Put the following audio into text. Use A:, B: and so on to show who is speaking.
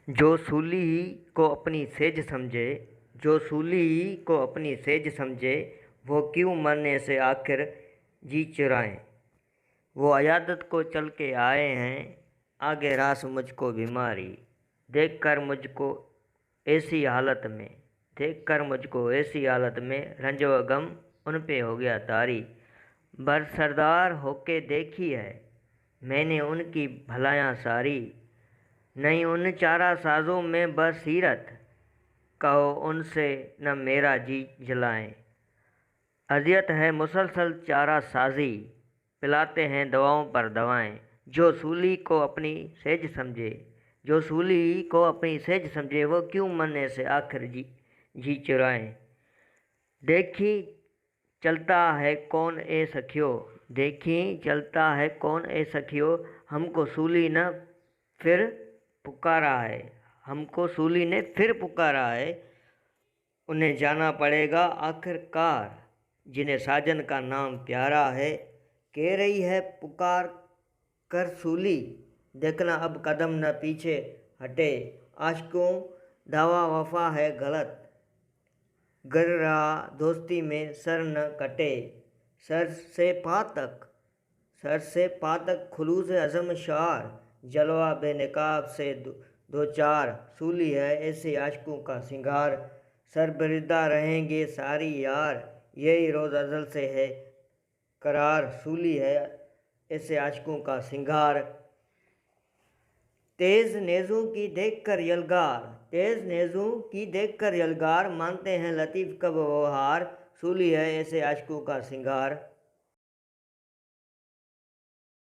A: जो सूली को अपनी सेज समझे, जो सूली को अपनी सेज समझे, वो क्यों मरने से आखिर जी चुराएं। वो अयादत को चल के आए हैं, आगे रास मुझको बीमारी। देख कर मुझको ऐसी हालत में, देख कर मुझको ऐसी हालत में, रंज व गम उन पे हो गया तारी। बरसरदार होके देखी है मैंने उनकी भलायाँ सारी, नहीं उन चारा साजों में बसीरत, कहो उनसे न मेरा जी जलाएं। अजियत है मुसलसल चारा साजी, पिलाते हैं दवाओं पर दवाएं। जो सूली को अपनी सेज समझे, जो सूली को अपनी सेज समझे, वो क्यों मरने से आखिर जी चुराएं। देखी चलता है कौन ए सखियो, देखी चलता है कौन ए सखियो, हमको सूली न फिर पुकारा है, हमको सूली ने फिर पुकारा है। उन्हें जाना पड़ेगा आखिरकार, जिन्हें साजन का नाम प्यारा है। कह रही है पुकार कर सूली, देखना अब कदम न पीछे हटे। आशिकों दावा वफा है गलत, गर रहा दोस्ती में सर न कटे। सर से पातक, सर से पातक खुलूस अज़म शार, जलवा बेनकाब से दो चार। सूली है ऐसे आशिकों का सिंगार, सरबरिदा रहेंगे सारी यार, यही रोज़ अज़ल से है करार। सूली है ऐसे आशिकों का सिंगार। तेज़ नेज़ों की देख कर यलगार, तेज़ नेज़ों की देख कर यलगार, मानते हैं लतीफ़ कब वो हार। सूली है ऐसे आशिकों का सिंगार।